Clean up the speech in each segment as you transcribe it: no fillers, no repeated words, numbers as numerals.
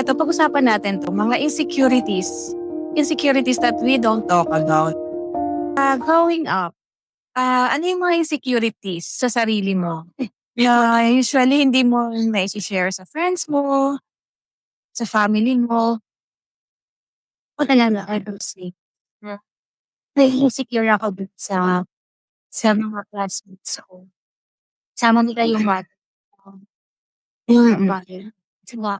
'to pag-usapan natin 'to, mga insecurities. Insecurities that we don't talk about. Growing up, ano yung mga insecurities sa sarili mo na usually hindi mo nai-shi-share sa friends mo, sa family mo? Ako talaga I would say na nai-insecure ako dun sa mga classmates ko. Sama nila yung mga bagay. Kasi nga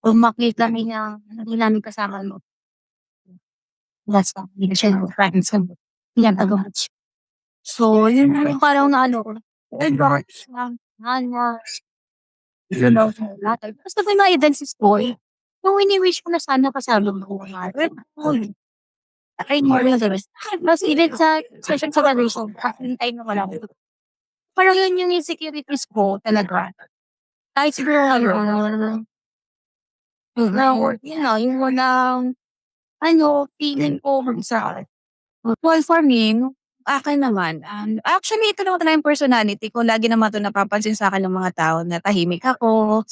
kung makita niya hindi namin kasama no, that's hindi na siya yung friends ko. Ginagawa siya. So, yun yung parang naano ko, ay bakit na you know, lahat. Basta may mga events sa school, yung wini-wish ko na sana kasama mo nga. Ay, more than the rest. Mas even sa session sa graduation, kahintay na wala ko. Parang yun yung insecurities ko talaga. Kahit siguro yun na, yung walang, feeling ko sa Well, for me, akin naman, actually ito naman talaga yung personality ko. Lagi naman 'to napapansin sa'kin ng mga tao na tahimik ako.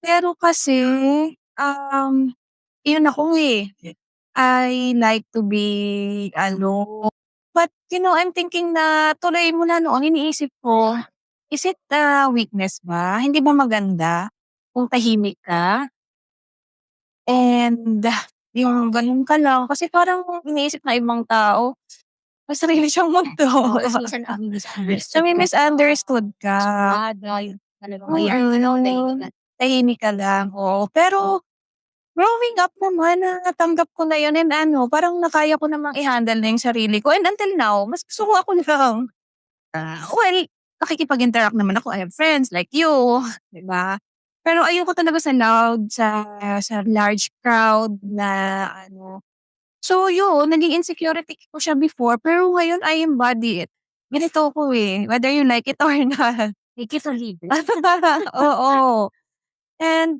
Pero kasi, um, yun ako, eh. I like to be but I'm thinking na tuloy mula noon iniisip ko, is it a weakness ba? Hindi ba maganda kung tahimik ka? And yung gano'n ka lang kasi parang iniisip ng ibang tao may sarili siyang mundo. tapos minsan misunderstood ka. Nami-misunderstood ka. Bagay, talagang ayan, Mm, tahimik ka lang, oo. Pero growing up naman natanggap ko na yun and parang nakaya ko namang i-handle na yung sarili ko and until now mas gusto ko ako lang. Well, nakikipag-interact naman ako, I have friends like you, 'di ba? Pero ayoko talaga sa loud, sa large crowd na so yun, naging insecurity ko siya before pero ngayon I embody it. Ganito ako, eh, whether you like it or not. Take it or leave it. Oo. And,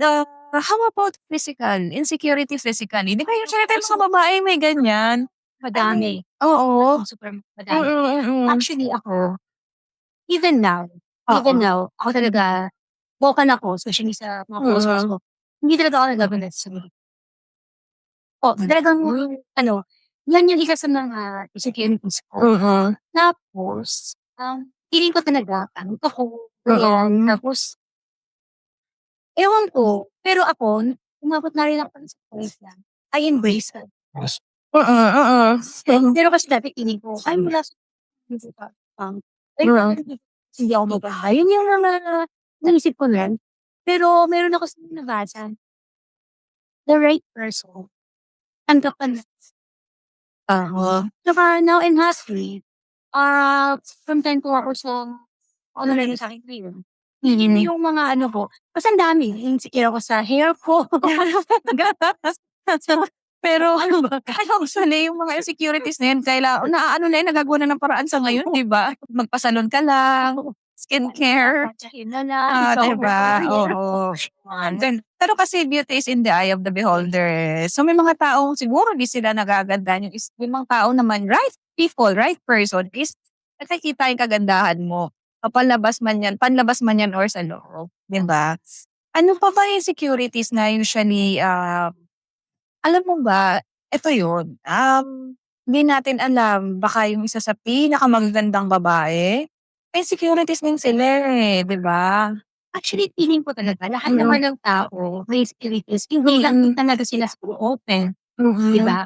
how about physical? Insecurity physically? 'Di ba usually tayong mga babae may ganyan? Madami. Oo. Super Mm, madami. mm. Actually ako, even now, Oo. ako talaga, vocal ako, especially sa mga close friends Mm. ko. Hindi talaga ako nagagalit sa sarili. Talagang yan yung isa sa mga insecurities ko. Mm. Tapos, feeling ko talaga, ako, Mm. tapos, ewan ko, pero ako, umabot na rin ako sa point na, I embrace it. Mm, mm. Pero kasi dati feeling ko, ay wala sa ay, Mm. hindi ako magbahay. Yun yung mga naisip ko lang. Pero meron ako sa nabasa, the right person, tanggap ka na. Oo. Saka now I'm happy. From time ko ako sa na rin sa'kin ngayon. Yung mga ko, kasi ang dami, insecure ako sa hair ko. Pero actually yung mga insecurities na yun naaano na yun, nagagawa na ng paraan sa ngayon, 'di ba? Magpa-salon ka lang, skincare, Tatsahin na lang. 'di ba? Oo. Pero kasi beauty is in the eye of the beholder, eh. So may mga taong siguro di sila nagagandahan yung mga tao naman, right people, right person is nakikita yung kagandahan mo. Panlabas man yan or sa loob, 'di ba? Ano pa ba yung insecurities na usually, alam mo ba, eto yun, hindi natin alam baka yung isa sa pinakamagagandang babae, may insecurities din sila, eh, 'di ba? Actually, feeling ko talaga lahat naman ng tao may insecurities. Hindi lang din talaga sila open, di Mm. ba?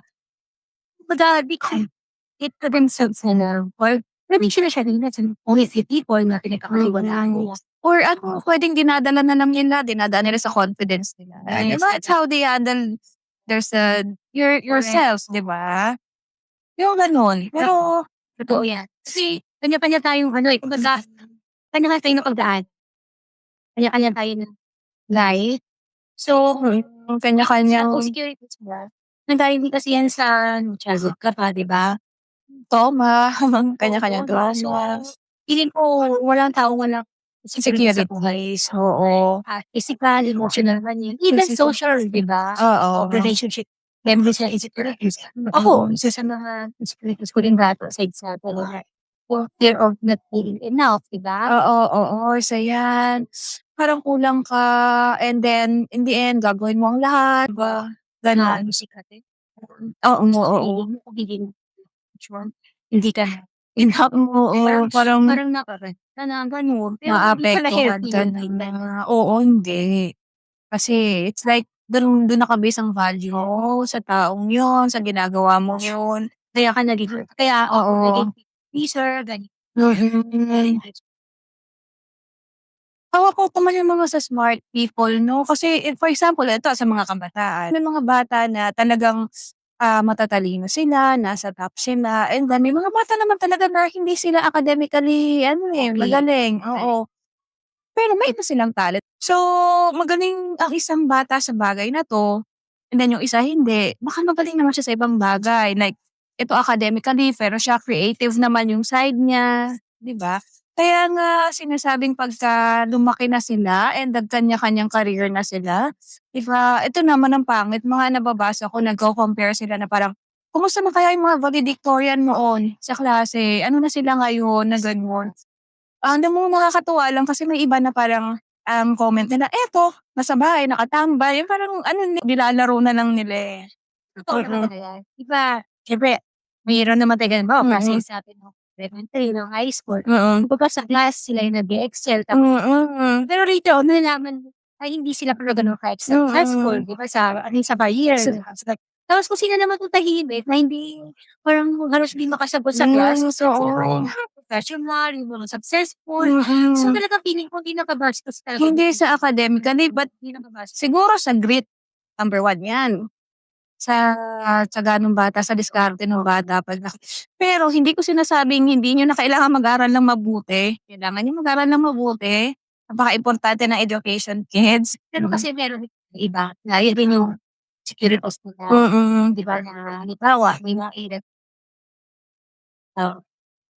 Kumbaga, they compete to themselves or maybe siya rin na only si people na pinagkakaliwalaan mo. Or puwedeng dinadala nila sa confidence nila. Yes, That's how they handle yourselves, 'di ba? Yung gano'n. Pero Totoo yan. Kasi kanya-kanya tayong kumbaga, kanya-kanya tayong napagdaan. Kanya-kanya tayo ng life. So, kanya-kanyang insecurities mo, nanggaling din kasi yan sa childhood ka pa, di ba? trauma, kanya-kanyang Oo, so, trauma, feeling ko walang taong walang insecurity sa buhay. insecurities, oo. Physical, emotional man yun. Even social, di ba? Oo. Relationship. Meron din sila insecurities. Ako, isa sa mga insecurities ko rin dati aside sa talaga. For fear of not being enough, di ba? Oo, oo, isa yan. parang kulang ka and then in the end gagawin mo ang lahat, 'di ba? Gano'n. Oo, oo. Feeling mo pagiging sure, hindi ka na enough. Oo, parang Parang nakakasanagan mo, pero hindi pala maapektuhan healthy ka yung na. feedback. Oo, hindi. Kasi it's like dun naka-base ang value mo sa taong yun, sa ginagawa mo yun. Kaya ka naging kaya ako Oo. naging pleaser, ganyan. Mm. Hawak ko naman yung mga sa smart people 'no, kasi for example ito sa mga kabataan, may mga bata na talagang, matatalino sila, nasa top sila, and then may mga bata naman talaga na hindi sila academically ano, magaling, oo. Pero may iba silang talent. So, magaling ang isang bata sa bagay na 'to, and then yung isa hindi. Baka magaling naman siya sa ibang bagay, like ito academically, pero siya creative naman yung side niya, 'di ba? Kaya nga sinasabing pagka lumaki na sila and nagkanya-kanyang career na sila, 'di ba, ito naman ang pangit, mga nababasa ko nagko-compare sila na parang, "Kumusta na kaya yung mga valedictorian noon sa klase? Ano na sila ngayon?" Na gano'n. Alam mo nakakatuwa lang kasi may iba na parang, comment nila, "Eto nasa bahay nakatambay." Yung parang ano nilalaro na lang nila, eh. Totoo naman talaga yan. Iba, siyempre mayroon naman tayo ganun, halimbawa klase sa atin nung elementary, nung high school. Kumbaga sa class sila yung nag-e-excel tapos pero later on nalalaman mo ay hindi sila pala ganun ka-excel sa school, 'di ba, sa ano sa career. Tapos kung sino naman yung tahimik na hindi parang halos di makasagot sa class, Oo. professional, yung mga successful. So talagang feeling ko hindi nakabastos talaga. Hindi sa academically but Hindi nakabastos. siguro sa grit, number 1 yan. Sa tiyaga nung bata, sa diskarte nung bata pero hindi ko sinasabing hindi niyo na kailangan mag-aral ng mabuti. Kailangan niyo mag-aral ng mabuti. Napakaimportante ng education, kids. Pero kasi meron iba na yun rin yung security post nila, Mm. 'di ba, na halimbawa may mga area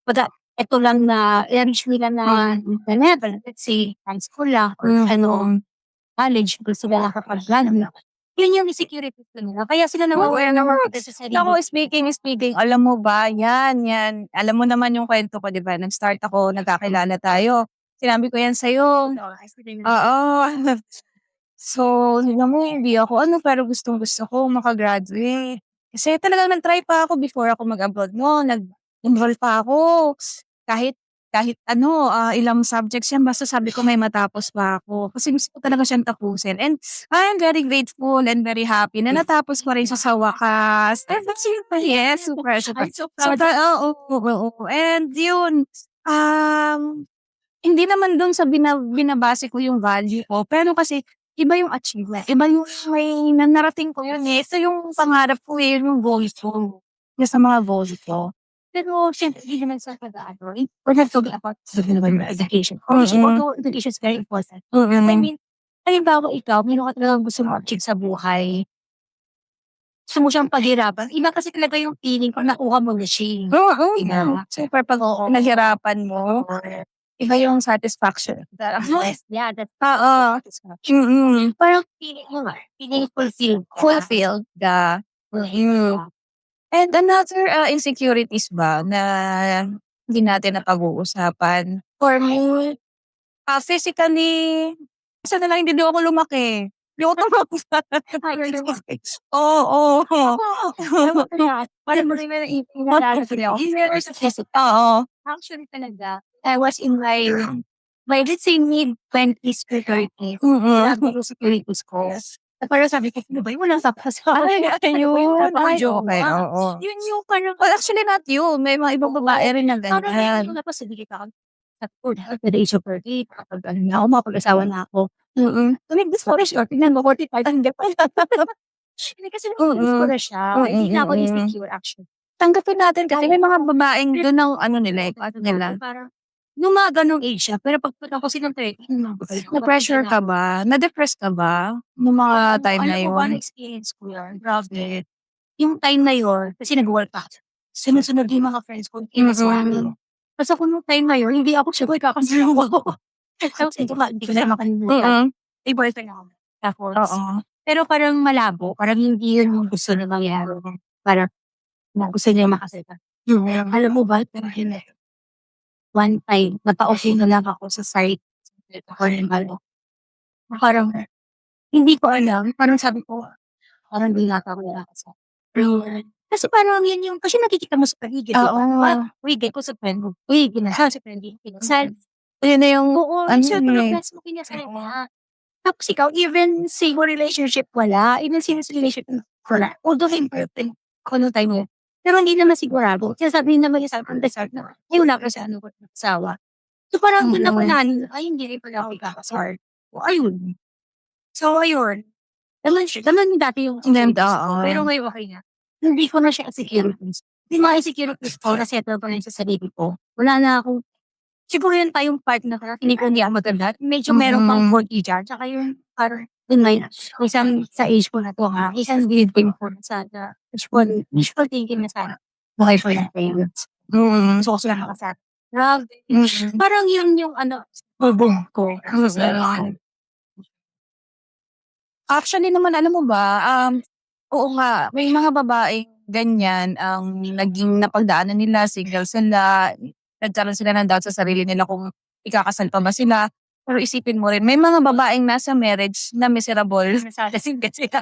kumbaga eto lang na i-reach nila na level, let's say high school lang or ano, college gusto nila nakapag-graduate. Yun yung insecurity nila kaya sila nawawalan ng confidence sa sarili. Naku, speaking, alam mo ba, yan. Alam mo naman yung kwento ko, 'di ba? Nag-start ako, nagkakilala tayo. Sinabi ko yan sa'yo. Oo. So, tignan mo hindi ako ano, pero gustong-gusto ko maka-graduate. Kasi talagang nag-try pa ako before ako mag-abroad 'no, nag-enroll pa ako. Kahit kahit ano, ilang subjects yan basta sabi ko may matapos pa ako. Kasi gusto ko talaga siyang tapusin and I am very grateful and very happy na natapos ko rin siya sa wakas. And that's yes, super, super. I'm so proud. Sobra oo. And yun, um hindi naman dun sa binabase ko yung value ko, pero kasi iba yung achievement, iba yung may na narating ko yun, eh. Ito yung pangarap ko, eh, yun yung goal ko, yung sa mga goal ko. Pero siyempre hindi naman sa pag-aaral, we're not talking about education. Obviously, although education is very important. I mean, halimbawa ikaw meron ka talagang gustong ma-achieve sa buhay, gusto mo siyang paghirapan, iba kasi talaga yung feeling pag nakuha mo na siya, eh. Oo, Diba? super 'pag pinaghirapan mo, iba yung satisfaction. Yes, yeah, that's Oo, parang feeling mo nga, feeling fulfilled. fulfilled ka. And another, insecurities ba na hindi natin napag-uusapan, for me, physically, minsan na lang hindi din ako lumaki. Hindi ako tumaba. Oo. Parang mo rin naalala ko na Oo. actually talaga, I was in my let's say mid-20s to 30s. Grabe yung securities ko. Na parang sabi ko, "Ano ba yun, walang sapas." Ay, ayun. Ay, okay, oo. Yun yung parang Well, actually not you, may mga ibang babae rin na parang ganyan. yun yung tapos hindi kita at the age of 30, kapag ano na ako, mapag-asawa na ako. Tumigdas ko na siya, tingnan mo 45 ang gap. Hindi kasi nagigis ko na siya, hindi na ako insecure actually. Tanggapin natin kasi may mga babaeng dun ang ano nila, eh, path nila. Parang nung mga ganong age siya, pero pagpunta ko silang 30, Na-pressure ka ba? Na-depress ka ba nung mga time na alam mo ba yun? na-experience ko yan, grabe. Yung time na yun, kasi nag-work pa ako. Sunod-sunod yung mga friends ko, inis-work. Tapos ako nung time na yun, hindi ako sure kakasayaw ako. Tapos ito nga, hindi ko na makalimutan. May boyfriend ako. Tapos, Oo. pero parang malabo, parang hindi yun yung gusto na mangyari. Parang gusto niya makasaya. Alam mo ba, pero yun eh. One time, napa-okay na lang ako sa site. Parang hindi ko alam, parang sabi ko, parang di yata ako nakakasal. Kasi parang yun yung kasi nakikita mo sa paligid, di ba? Oo. Uy, ganito ko sa friend mo. Uy, kinasal sa friend mo, kinasal. Ayun na yung Oo, ano yung circle of eh. friends mo kinasal na. Tapos ikaw, even single relationship wala, even serious relationship wala. Although imperfect, kung ano time mo. Pero hindi naman sigurado. Sinasabi naman niya sa akin, desert na, ay wala ka sa ano ko, asawa. So parang doon ako ay hindi rin pala ako ikakasal. O ayun. So ayun. Ganun yung dati yung Then, insecurities ko. oo. Pero ngayon okay na. Hindi ko na siya insecurities. Yung mga insecurities ko, na-settle pa rin sa sarili ko. Wala na akong, siguro yun pa yung part na hindi ko hindi ako maganda. Medyo meron pang quirky dyan. Tsaka yung parang, yun na yun. Isang sa age ko na to ha. Isang weird thing po na sana. Wishful thinking na sana. Buhay for your parents. So, sila nakasat. Grabe. Parang yun yung ano, bubong ko. Actually naman alam mo ba, oo nga, may mga babaeng ganyan ang naging napagdaanan nila, single sila, nagkaroon sila ng doubt sa sarili nila kung ikakasal pa ba sila. Pero isipin mo rin, may mga babaeng nasa marriage na miserable, na sana single sila,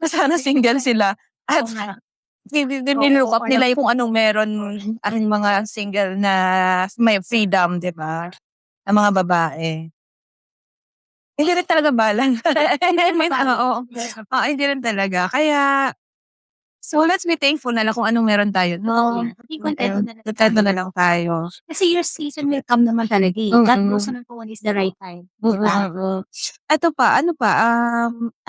na sana single sila. At nilook up nila yung kung anong meron ang mga single na may freedom, di ba? Ang mga babae. Hindi rin talaga balance. Oo. Oo, hindi rin talaga. Kaya, so let's be thankful na lang kung anong meron tayo. No? Be content na lang. Contento na lang tayo. Kasi your season will come naman talaga eh. That person po when is the right time. Diba? Ito pa, ano pa,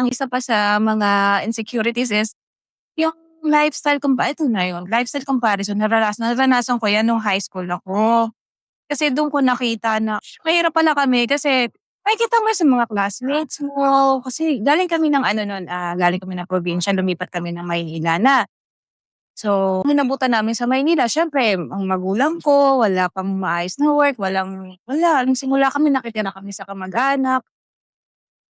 ang isa pa sa mga insecurities is, yung ito na yun, lifestyle comparison, naranasan ko yan nung high school ako. Kasi doon ko nakita na mahirap pala kami kasi makikita mo sa mga classmates mo. Kasi galing kami ng ano nun, galing kami ng probinsya, lumipat kami ng Maynila na. So, nung nabutan namin sa Maynila, syempre, ang magulang ko, wala pang maayos na work, wala. Nung simula kami, nakitira kami sa kamag-anak.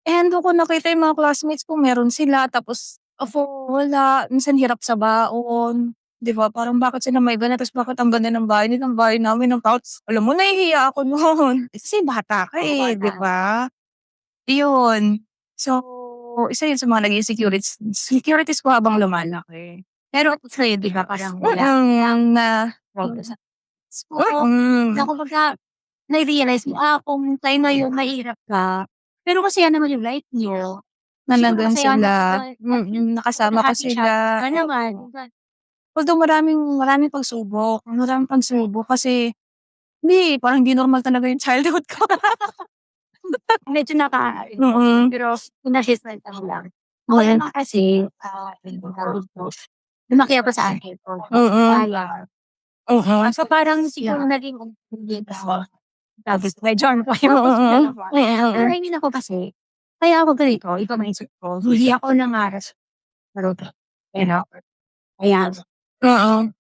And doon ko nakita yung mga classmates ko, meron sila, tapos ako wala. Minsan hirap sa baon. 'Di ba? Parang bakit sila may ganun, tapos bakit ang ganda ng bahay nila, ang bahay namin ng couch. Alam mo, nahihiya ako noon. Kasi bata ka eh, 'di ba? Iyon. So, isa yun sa mga naging securities ko habang lumalaki. Pero sa'yo, di ba, parang wala. Na Progress. Na kumbaga, na-realize mo, kung time na yun, mahirap ka. Pero masaya naman yung life niyo. na Siguro nandun masaya sila. naman. Nakasama ko Happy siya. sila. Ano naman? Although maraming pagsubok kasi parang hindi normal talaga yung childhood ko. Medyo pero na-hesitate ako lang. Ngayon kasi, lumaki ako sa akin. Kaya, so parang siguro naging ako. Tapos medyo ano pa yung pero I mean ako kasi, kaya ako ganito, iba mindset ko. Hindi ako nangaras. Pero, you know, kaya,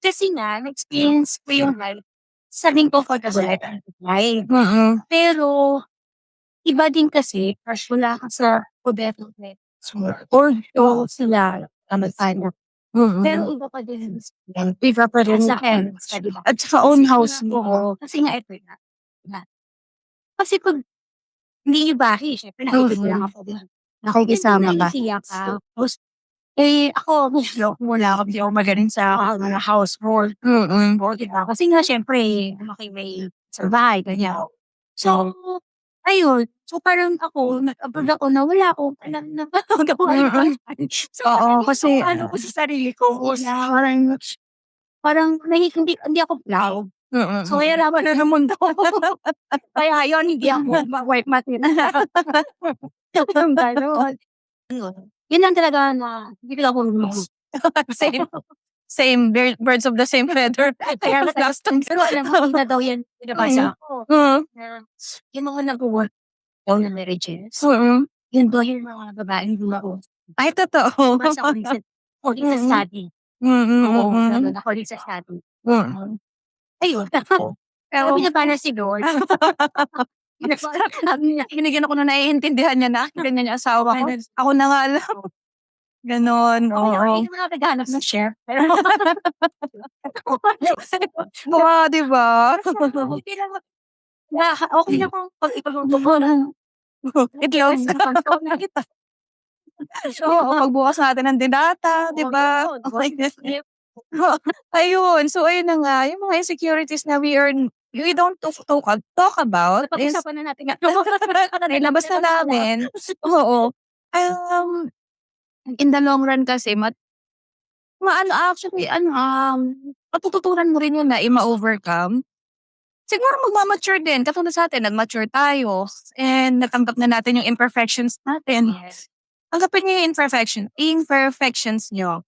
kasi nga, na-experience ko yung life. Sabihin ko for the life. Pero, iba din kasi, crush wala ka sa gobyerno or sila, ano. Pero iba pa din. Iba pa rin. Sa akin, At saka own house mo. kasi nga ito na. Kasi pag hindi yung bahay, syempre nakikita ako. Nakikisama ka. Nakikisiya ka. Tapos, ako, mula ako, hindi ako magaling sa mga household. Diba? Kasi nga, syempre, may sa bahay, ganyan. So, ayun. So, parang ako, nag-abroad ako na wala akong alam na gawin. So, kasi ano ko sa sarili ko, parang hindi ako proud. So, kaya naman na ng mundo. Kaya yun, hindi ako ma-wipe material. Gano'n. Yun lang talaga na hindi ko ako Same. Birds of the same feather. kaya pero alam mo, hindi na daw yan pinabasa ko. Yung mga nag-work daw na marriages, yun daw yung mga babaeng gumawa. Ay, totoo. Basta according sa study. Oo, according sa study. Ayun. Pero pinapana si Lord. Binigyan ako na naiintindihan niya na ganyan yung asawa ko. Ako na nga lang. Ganon, oo. Hindi mo na naghanap ng share. Pero, Di ba? okay na kung pag ipagluto mo lang. Itlog. Oo, pagbukas natin ng delata, 'di ba? Oo, Oh my God. Ayun, so ayun na nga, yung mga insecurities na we don't talk about is Pag-usapan na natin nga. ilabas na namin. Oo. Um, in the long run kasi actually matututunan mo rin yun na ma-overcome. Siguro magma-mature din katulad sa'tin nag-mature tayo and natanggap na natin yung imperfections natin. Yes. Tanggapin niyo yung imperfections niyo.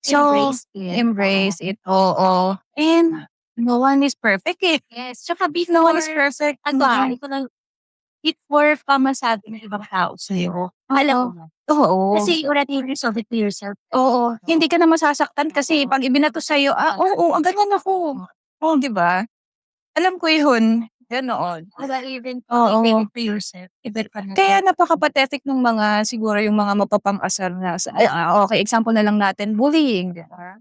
So, Embrace it. embrace it, oo. And no one is perfect eh. Yes. Tsaka No one is before, perfect. ito lang, before pa masabi ng ibang tao sa'yo, alam mo na. Oo. Kasi you already resolve it to yourself. Oo. Hindi ka na masasaktan kasi pag ibinato sa'yo, oo, ang ganyan ako. Oo, 'di ba? Alam ko yun. Ganoon. Even Oo. even to yourself. Iba pa na. Kaya napaka-pathetic nung mga siguro yung mga mapapang-asar na okay, example na lang natin, bullying, 'di ba?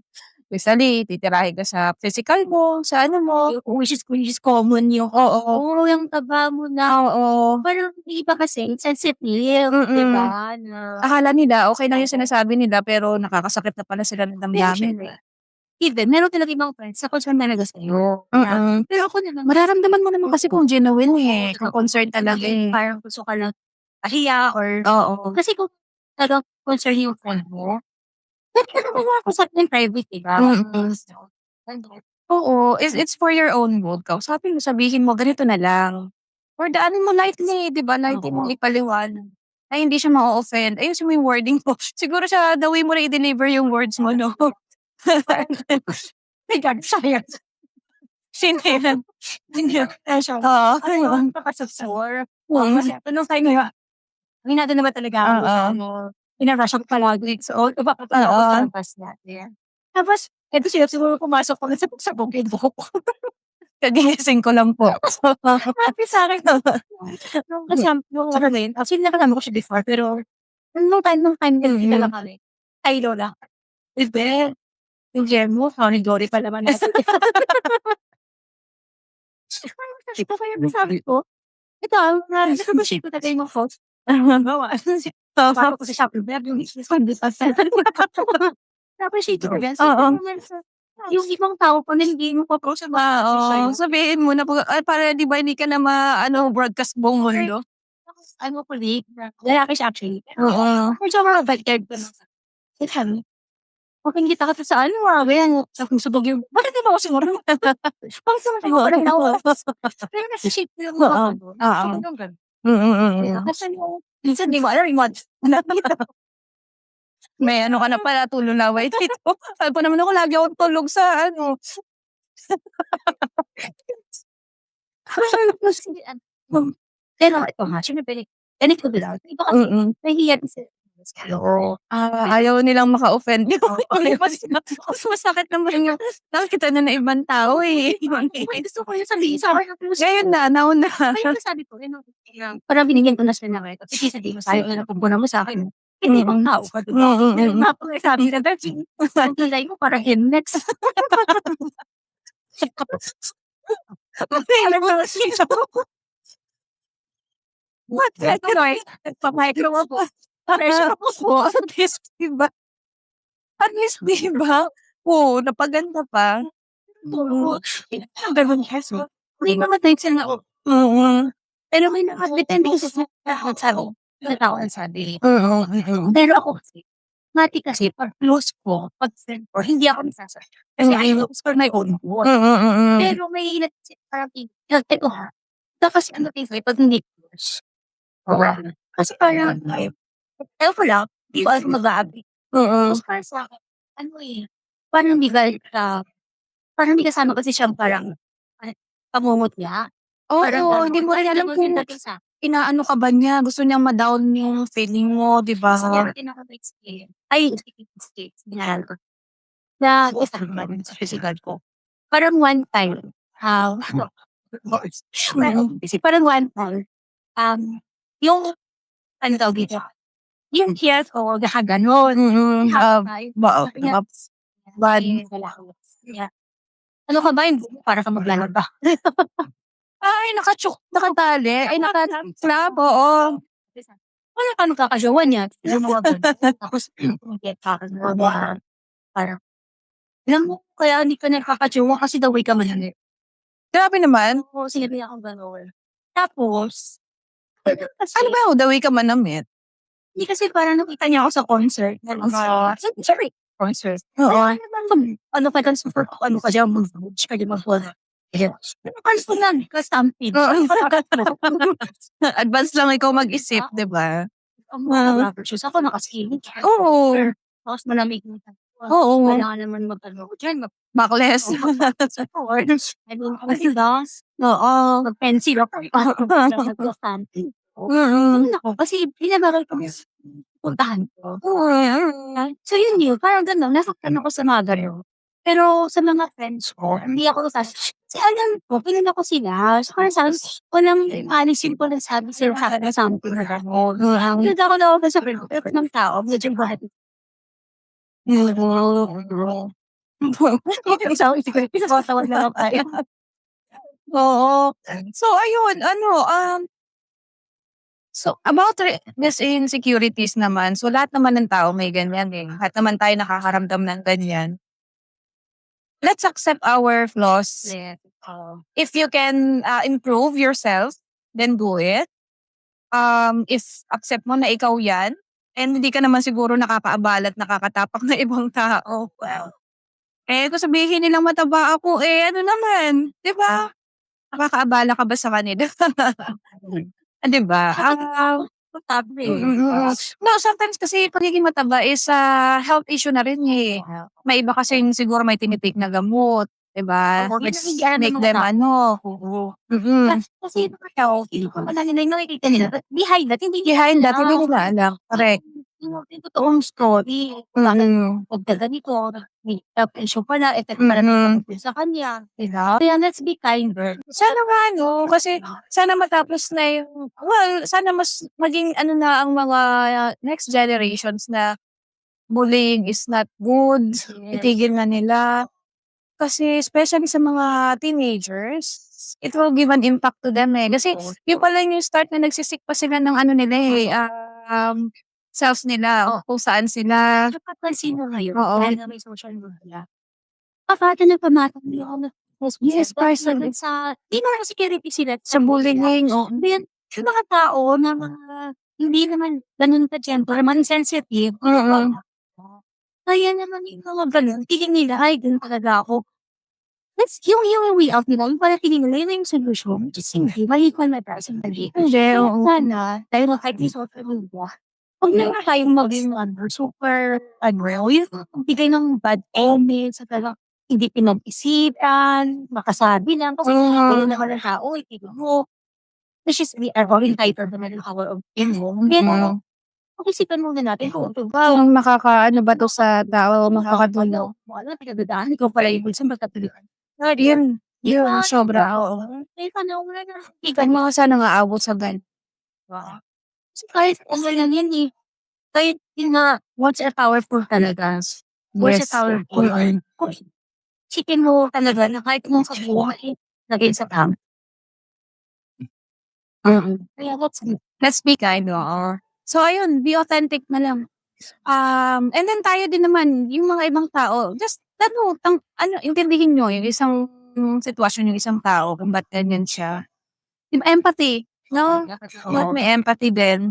Usually, titirahin ka sa physical mo, sa ano mo. Which is common yung, Oo. yung taba mo na, Oo. parang yung iba kasi sensitive, Mm. di ba? Na, Akala nila okey lang yung sinasabi nila pero nakakasakit na pala sila ng pero damdamin. syempre, even meron talaga ibang friends na concern talaga sa'yo. Pero ako naman, Mararamdaman mo naman kasi kung genuine eh, kung Oo. concerned talaga eh. parang gusto ka lang pahiya or, Oo. kasi kung talagang concern yung friend mo, pwede ka naman makausap ng private, di ba? Oo, it's for your own good. Kausapin mo, sabihin mo ganito na lang. Or daanin mo lightly, 'di ba? Lightly mong ipaliwanag. Ay hindi siya ma-o-offend. Ayusin mo yung wording mo. Siguro sa the way mo na i-deliver yung words mo, no? My God, sayang. Sino yan? Siya. Oo. Pakasasor. Kasi nung time na yun, aminado naman talaga ako Oo. na pinarush ako palagi. So, napapatala ako sa labas natin. Tapos, eto siya, siguro pumasok ko sa bukid ko. Kagigising ko lang po. Happy sa akin. Nung kasama, actually nakasama ko siya before, pero nung time na kami. Ay, Lola. Bebe, yung gem mo, ni Dory pa naman natin. Sabi ko, ito, nag-appreciate ko talaga yung fault. Parang ko sa Shopee Beb, yung na-appreciate ko yan. Oo. Yung ibang tao pa na hindi mo pa sa Oo, sabihin mo na para 'di ba hindi ka na broadcast buong mundo. ano colleague, lalaki siya actually. Oo. Medyo mga ko na. Sabi, "Okey kita ka sa ano, ganyan." Sabi sa bagyo, "Bakit di ba ako sinurot?" Bakit naman kayo parang nawa? Pero nasa-shape ko yung mga ano. Kasi yung minsan di mo alam yung months. May ano ka na pala, tululaway dito. Sabi ko naman ako lagi akong tulog sa ano. Pero ito nga, siyempre ganito lang. Iba kasi nahihiya din sila. Ayaw nilang maka-offend. Mas masakit naman yung nakikita na ng ibang tao eh. Gusto ko yung sabihin sa akin. Ngayon na, nauna. Kaya sabi ko, parang binigyan ko na sila ng right. Kasi sabihin mo sa'yo, napagpunan mo sa akin. Hindi ibang tao ka, diba? Sabi na, ang kilay mo parang index. What? Ito, Lord. Nagpamicro ako. Pressure ako. At least, diba? At least, diba? Oo, napaganda pa. Hindi naman tayo sila. Pero may nakadepende kasi sa sabi. Sa tao ang sabi. Pero ako kasi, mati kasi, pag close ko, pag friend ko, hindi ako nasasabi. Kasi I looks for my own good. Pero may ilan kasi parang ito ha. Ito kasi ano tingin pag hindi close. Kasi parang, ayaw ko lang, di ko alam mag-aabi. Tapos parang sa akin, ano eh, parang parang hindi kasama kasi siyang parang, pamungot niya. Oo, hindi mo rin alam kung inaano ka ba niya. Gusto niyang ma-down yung feeling mo, di ba? Ay, ginagawa ko. Na isa naman sa physical ko. Parang one time, parang one time, yung, ano tawag dito, yung heels ko, nakaganon. Bad. Ano ka ba, para ka maglalaba. Ay, nakatali. Ay, naka-slap, oo. Wala ka magkakajowa niya. Tapos, parang, alam mo, kaya hindi ka nakakajowa kasi the way ka manali. Grabe naman. Oo, sinabi niya akong gano'n. Tapos, Ano ba yung the way ka manamit? hindi kasi parang nakita niya ako sa concert. Sorry, concert. Oo. Ano ka dyan, super, ano ka dyan, mag-coach ka dyan, mag-wala. Ano ka lang, ka-stampede. Advance lang ikaw mag-isip, di ba? Ang mga rubber shoes, ako nakaskinig. Oo. Tapos malamig na. Oo. Kailangan naman mag-ano ko dyan, Backless. support. I mean, mag-glass, Oo. mag-pencil ako. Mag-stampede. Ako, kasi pinabagal ko puntahan ko. So yun, parang gano'n, nasaktan ako sa mga gano'n. Pero sa mga friends ko, hindi ako kasi alam ko, kilala ko sila. So parang sabi, walang alisin ko nagsabi sila sa akin na something na gano'n. Hindi ako na ako sa friend ko, pero ng tao, medyo bahit. Tawag na lang tayo. Oo. So, ayun, so about these insecurities naman, so lahat naman ng tao may ganyan eh. Lahat naman tayo nakakaramdam ng ganyan. Let's accept our flaws. If you can improve yourself, then do it. If accept mo na ikaw yan, and hindi ka naman siguro nakakaabala at nakakatapak na ibang tao. Well, kung sabihin nilang mataba ako, ano naman, di ba? Nakakaabala ka ba sa kanila? Di ba? No, sometimes kasi pagiging mataba is health issue na rin eh. May iba kasi siguro may tinitake na gamot, di ba? Which make them Kasi healthy. Wala nila yung nakikita nila. But behind that, hindi behind that, hindi nila alam. Correct. Yung totoong story. Pagkaganito, may issue pala, effect pala sa kanya. Diba? Kaya let's be kinder. Sana nga, kasi sana matapos na yung, sana mas maging na ang mga next generations na bullying is not good. Itigil na nila. Kasi especially sa mga teenagers, it will give an impact to them eh. Kasi yung pala yung start na nagsisik pa sila ng nila eh, selves nila, kung saan sila. Napapansin mo ngayon, Oo. dahil na may social media. Pagkata na pamatang yun. Yes, person. Di naman security sila Sa bullying. Then, yung mga tao na hindi naman ganun ka-gentle, man sensitive. Kaya naman yung mga ganun, tingin nila, ay, ganun talaga ako. That's yung way out nila, yung pala tingin nila, yun yung solution. Just hindi, ma-equal my personally. Hindi, oo. Sana, dahil kahit yung social media, huwag na tayong maging super unreal. Yung bigay ng bad comments, at talagang hindi pinag-isipan, makasabi lang. Kasi wala naman ng tao, itigo mo. Which is, we are all entitled naman ng power of info. Pero, pag-isipan muna natin kung Kung makakaano ba to sa tao, makakatulong. ano na pinagdadaan, ikaw pala yung bulsa magkatuloy. Yun, sobra. Oo. Eh, paano wala na? Ikan mga sana nga abot sa gan. Kasi kahit lang yan eh. Kahit yun nga, words are powerful talaga. Words are powerful. Chicken mo talaga na kahit mo sa buhay, lagay sa tama. Kaya Let's be kind, oo. So, ayun, be authentic na lang. And then tayo din naman, yung mga ibang tao, just, intindihin nyo yung isang sitwasyon, yung isang tao, kung ba't ganyan siya. Diba, empathy, no? Ba't may empathy din?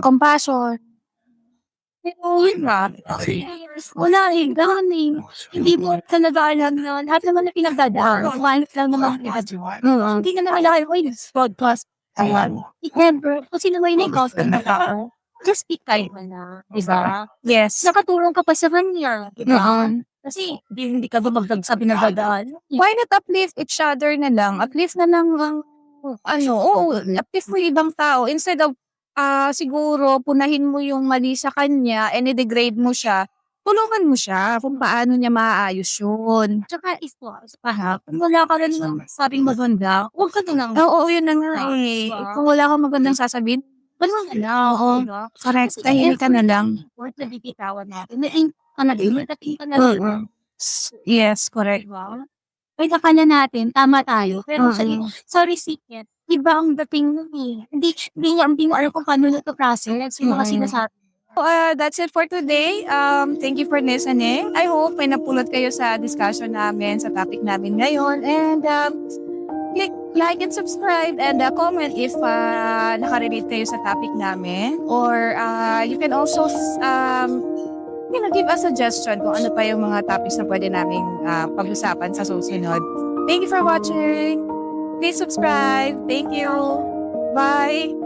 Compassion. Pero yun nga, wala eh, gano'n eh. Hindi mo talaga alam na lahat naman na pinagdadaan. Kumalit lang naman hindi na naman kayo, oy, this podcast. Never, kasi naman yung ikaw sa tao. Just be kind mo na, diba? Yes. Nakatulong ka pa sa kanya, diba? Kasi hindi ka bumagdag sa pinagdadaan. Why not uplift each other na lang? Uplift na lang ang, uplift mo yung ibang tao. Instead of, siguro, punahin mo yung mali sa kanya and i-degrade mo siya, tulungan mo siya kung paano niya maaayos yun. Tsaka kung wala ka rin ng sabing maganda, huwag ka na lang. Oo, yun na nga eh. Kung wala kang magandang sasabihin, wala ka na. Oo. Correct. Tahimik ka na lang. Worth na bibitawan natin. Naing ka na din. Nating ka na lang. Yes, correct. Diba? Ay, akala natin tama tayo, pero Mm. sa recipient, iba ang dating nun eh. Hindi mo alam kung paano na 'to process, yung mga sinasabi. That's it for today. Thank you for listening. I hope may napulot kayo sa discussion namin, sa topic namin ngayon. And click like and subscribe and comment if nakarelate kayo sa topic namin. Or you can also give us suggestion kung ano pa yung mga topics na pwede namin pag-usapan sa susunod. Thank you for watching. Please subscribe. Thank you. Bye.